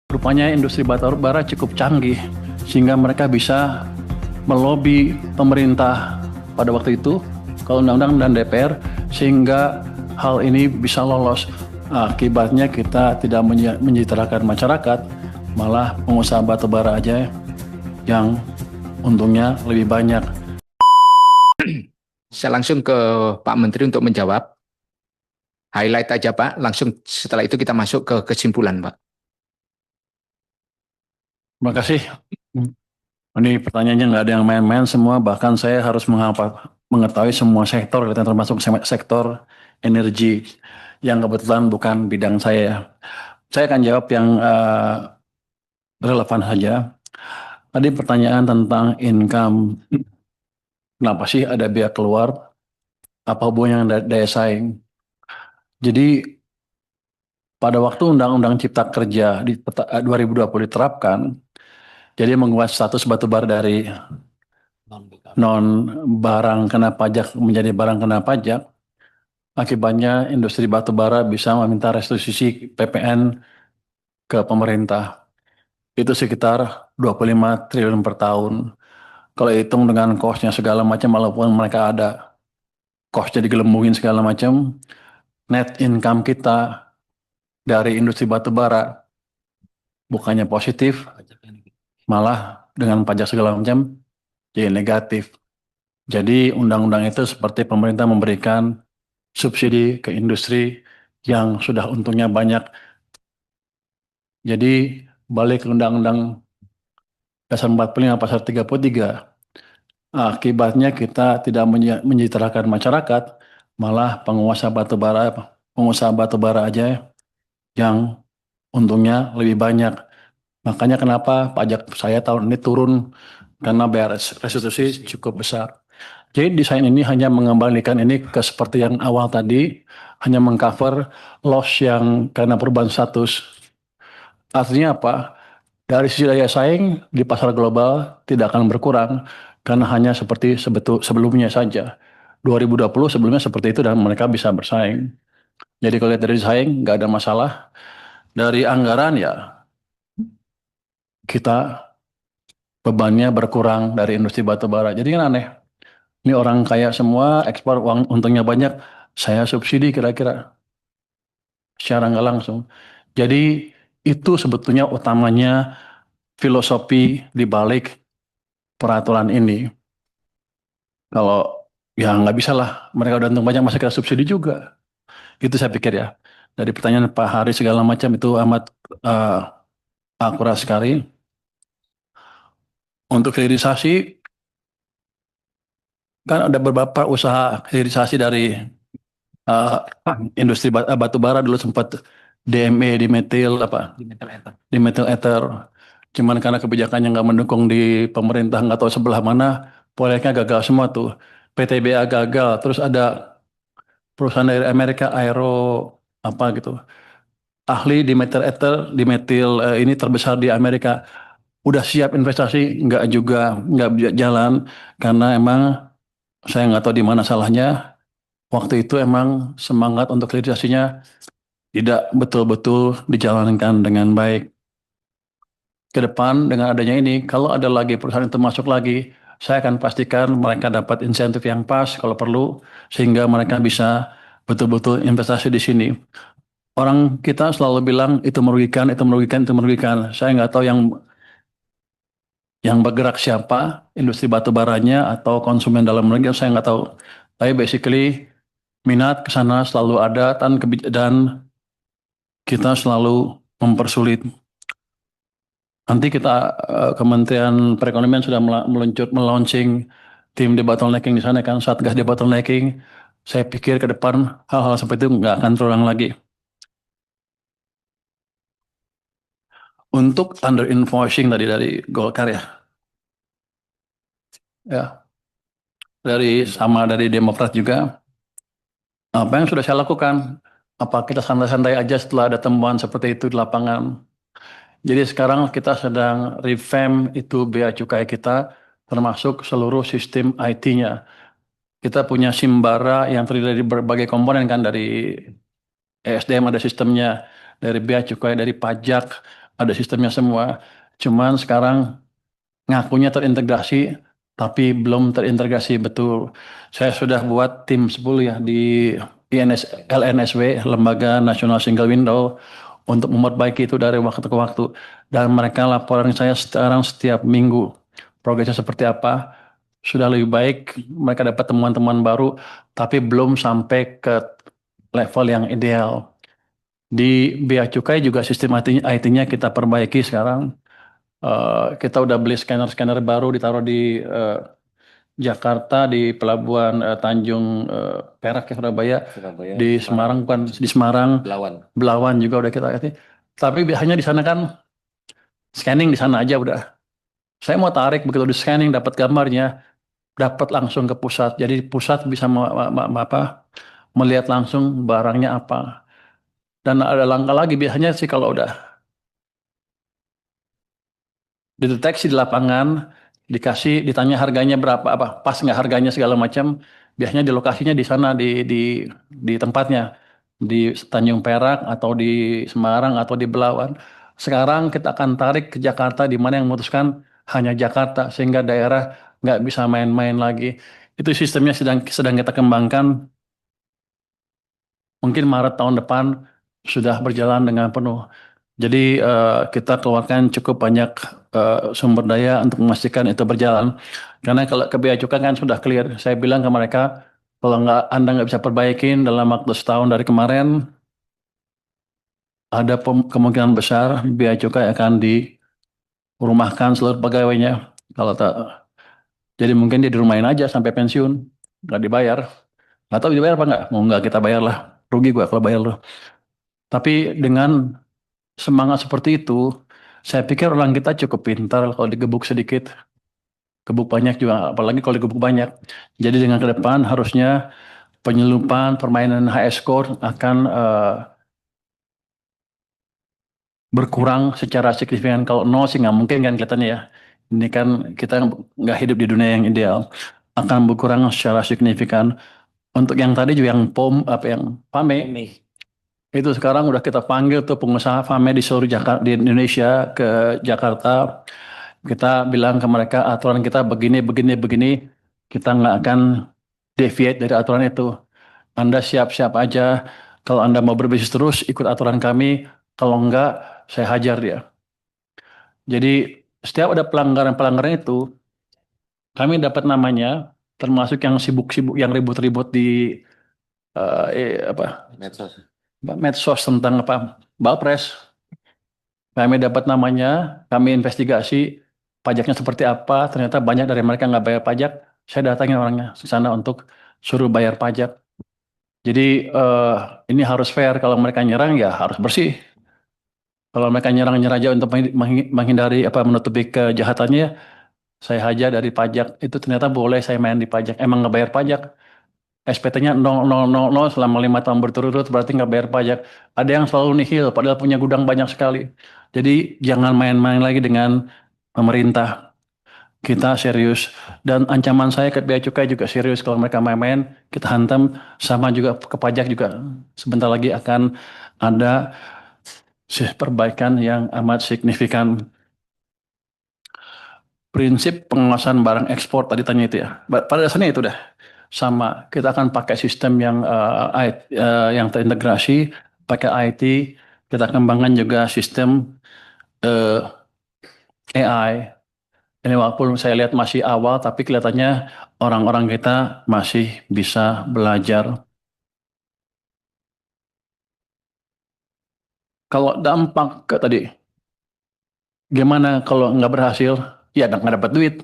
Rupanya industri batu bara cukup canggih sehingga mereka bisa melobi pemerintah pada waktu itu, kalau undang-undang dan DPR, sehingga hal ini bisa lolos. Akibatnya kita tidak menyejahterakan masyarakat, malah pengusaha batu bara aja yang untungnya lebih banyak. Saya langsung ke Pak Menteri untuk menjawab. Highlight aja Pak, langsung setelah itu kita masuk ke kesimpulan Pak. Terima kasih. Ini pertanyaannya nggak ada yang main-main semua, bahkan saya harus mengetahui semua sektor, termasuk sektor energi yang kebetulan bukan bidang saya. Saya akan jawab yang relevan saja. Tadi pertanyaan tentang income, kenapa sih ada biaya keluar, apa hubungannya dengan daya saing. Jadi pada waktu Undang-Undang Cipta Kerja di 2020 diterapkan, jadi mengubah status batubara dari non barang kena pajak menjadi barang kena pajak. Akibatnya industri batubara bisa meminta restitusi PPN ke pemerintah. Itu sekitar 25 triliun per tahun. Kalau hitung dengan cost-nya segala macam, walaupun mereka ada cost-nya digelembungin segala macam, net income kita dari industri batubara bukannya positif, malah dengan pajak segala macam jadi negatif. Jadi undang-undang itu seperti pemerintah memberikan subsidi ke industri yang sudah untungnya banyak. Jadi balik ke Undang-Undang Dasar 45 Pasal 33, akibatnya kita tidak menyejahterakan masyarakat, malah pengusaha batu bara aja yang untungnya lebih banyak. Makanya kenapa pajak saya tahun ini turun, karena bayar restitusi cukup besar. Jadi desain ini hanya mengembalikan ini ke seperti yang awal tadi, hanya mengcover loss yang karena perubahan status. Artinya apa? Dari sisi daya saing di pasar global tidak akan berkurang karena hanya seperti sebelumnya saja. 2020 sebelumnya seperti itu dan mereka bisa bersaing. Jadi kalau lihat dari saing nggak ada masalah. Dari anggaran ya kita bebannya berkurang dari industri batu bara. Jadi kan aneh. Ini orang kaya semua ekspor uang untungnya banyak. Saya subsidi kira-kira secara nggak langsung. Jadi itu sebetulnya utamanya filosofi di balik peraturan ini. Kalau ya nggak bisa lah, mereka udah untung banyak masa kita subsidi juga. Itu saya pikir ya. Dari pertanyaan Pak Hari segala macam itu amat eh, akurat sekali. Untuk hilirisasi, kan ada beberapa usaha hilirisasi dari eh, industri batu bara dulu sempat DME, dimetil apa, dimetil ether. Cuman karena kebijakannya nggak mendukung di pemerintah, nggak tahu sebelah mana, proyeknya gagal semua tuh. PTBA gagal, terus ada perusahaan dari Amerika Aero apa gitu, ahli di metal ether, di metil ini terbesar di Amerika, udah siap investasi nggak jalan karena emang saya nggak tahu di mana salahnya. Waktu itu emang semangat untuk hilirisasinya tidak betul-betul dijalankan dengan baik. Ke depan dengan adanya ini, kalau ada lagi perusahaan itu masuk lagi, saya akan pastikan mereka dapat insentif yang pas kalau perlu, sehingga mereka bisa betul-betul investasi di sini. Orang kita selalu bilang itu merugikan, itu merugikan, itu merugikan. Saya nggak tahu yang bergerak siapa, industri batu baranya atau konsumen dalam negeri, saya nggak tahu. Tapi basically minat ke sana selalu ada dan kita selalu mempersulit. Nanti kita Kementerian Perekonomian sudah melaunching tim debottlenecking di sana kan, Satgas debottlenecking. Saya pikir ke depan hal-hal seperti itu nggak akan terulang lagi. Untuk under invoicing tadi dari Golkar ya dari Demokrat juga. Apa yang sudah saya lakukan? Apa kita santai-santai aja setelah ada temuan seperti itu di lapangan? Jadi sekarang kita sedang revamp itu bea cukai kita, termasuk seluruh sistem IT-nya. Kita punya Simbara yang terdiri dari berbagai komponen kan, dari ESDM ada sistemnya, dari bea cukai, dari pajak, ada sistemnya semua. Cuman sekarang ngakunya terintegrasi, tapi belum terintegrasi betul. Saya sudah buat tim 10 ya di LNSW, Lembaga Nasional Single Window, untuk memperbaiki itu dari waktu ke waktu. Dan mereka laporan saya sekarang setiap minggu. Progresnya seperti apa? Sudah lebih baik, mereka dapat temuan-temuan baru, tapi belum sampai ke level yang ideal. Di Bea Cukai juga sistem IT-nya kita perbaiki sekarang. Kita udah beli scanner-scanner baru ditaruh di Jakarta, di Pelabuhan Tanjung Perak ya, Surabaya, Surabaya, di Semarang bukan di Semarang, Belawan. Belawan juga udah kita kasih. Tapi biasanya di sana kan scanning di sana aja udah. Saya mau tarik begitu di scanning dapat gambarnya, dapat langsung ke pusat. Jadi pusat bisa melihat langsung barangnya apa. Dan ada langkah lagi biasanya sih kalau udah dideteksi di lapangan, ditanya harganya berapa, apa pas nggak harganya segala macam, biasanya di lokasinya di sana di tempatnya di Tanjung Perak atau di Semarang atau di Belawan. Sekarang kita akan tarik ke Jakarta di mana yang memutuskan hanya Jakarta sehingga daerah nggak bisa main-main lagi. Itu sistemnya sedang sedang kita kembangkan. Mungkin Maret tahun depan sudah berjalan dengan penuh. Jadi kita keluarkan cukup banyak sumber daya untuk memastikan itu berjalan. Karena kalau ke Bea Cukai kan sudah clear. Saya bilang ke mereka, kalau Anda nggak bisa perbaikin dalam waktu setahun dari kemarin, ada kemungkinan besar Bea Cukai akan dirumahkan seluruh pegawainya. Kalau tak, jadi mungkin dia dirumahin aja sampai pensiun, nggak dibayar. Nggak tahu dibayar apa nggak? Mau nggak kita bayar lah. Rugi gua kalau bayar loh. Tapi dengan semangat seperti itu, saya pikir orang kita cukup pintar kalau digebuk sedikit, gebuk banyak juga, apalagi kalau digebuk banyak. Jadi dengan ke depan harusnya penyelundupan permainan HS score akan berkurang secara signifikan. Kalau nol sih nggak mungkin kan kelihatannya ya. Ini kan kita nggak hidup di dunia yang ideal. Akan berkurang secara signifikan. Untuk yang tadi juga yang yang PAME, itu sekarang udah kita panggil tuh pengusaha PAME di seluruh Jakarta, di Indonesia ke Jakarta. Kita bilang ke mereka aturan kita begini, begini, begini. Kita nggak akan deviate dari aturan itu. Anda siap-siap aja. Kalau Anda mau berbisnis terus, ikut aturan kami. Kalau enggak, saya hajar dia. Jadi setiap ada pelanggaran-pelanggaran itu, kami dapat namanya, termasuk yang sibuk-sibuk, yang ribut-ribut di Medsos. medsos tentang Balpres. Kami dapat namanya, kami investigasi pajaknya seperti apa. Ternyata banyak dari mereka nggak bayar pajak. Saya datangin orangnya ke sana untuk suruh bayar pajak. Jadi ini harus fair. Kalau mereka nyerang ya harus bersih. Kalau mereka nyerang-nyerang aja untuk menghindari menutupi kejahatannya, saya hajar dari pajak. Itu ternyata boleh saya main di pajak. Emang nggak bayar pajak. SPT-nya 0000 selama 5 tahun berturut-turut berarti nggak bayar pajak. Ada yang selalu nihil padahal punya gudang banyak sekali. Jadi jangan main-main lagi dengan pemerintah. Kita serius. Dan ancaman saya ke Bea Cukai juga serius. Kalau mereka main-main, kita hantam. Sama juga ke pajak juga. Sebentar lagi akan ada perbaikan yang amat signifikan. Prinsip pengawasan barang ekspor tadi tanya itu ya. Pada dasarnya itu dah sama. Kita akan pakai sistem yang terintegrasi, pakai IT. Kita kembangkan juga sistem AI. Ini walaupun saya lihat masih awal, tapi kelihatannya orang-orang kita masih bisa belajar. Kalau dampak ke tadi, gimana kalau nggak berhasil? Ya nggak dapat duit.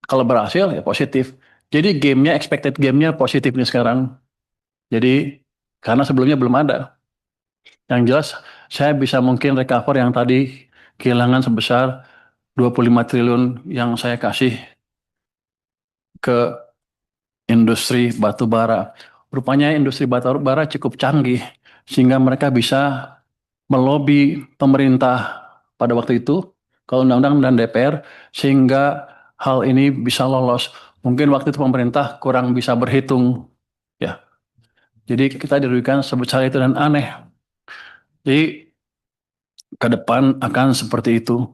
Kalau berhasil ya positif. Jadi gamenya, expected gamenya positif nih sekarang. Jadi karena sebelumnya belum ada. Yang jelas saya bisa mungkin recover yang tadi kehilangan sebesar 25 triliun yang saya kasih ke industri batu bara. Rupanya industri batu bara cukup canggih sehingga mereka bisa melobi pemerintah pada waktu itu, kalau undang-undang dan DPR, sehingga hal ini bisa lolos. Mungkin waktu itu pemerintah kurang bisa berhitung, ya. Jadi kita dirugikan sebesar itu dan aneh. Jadi ke depan akan seperti itu.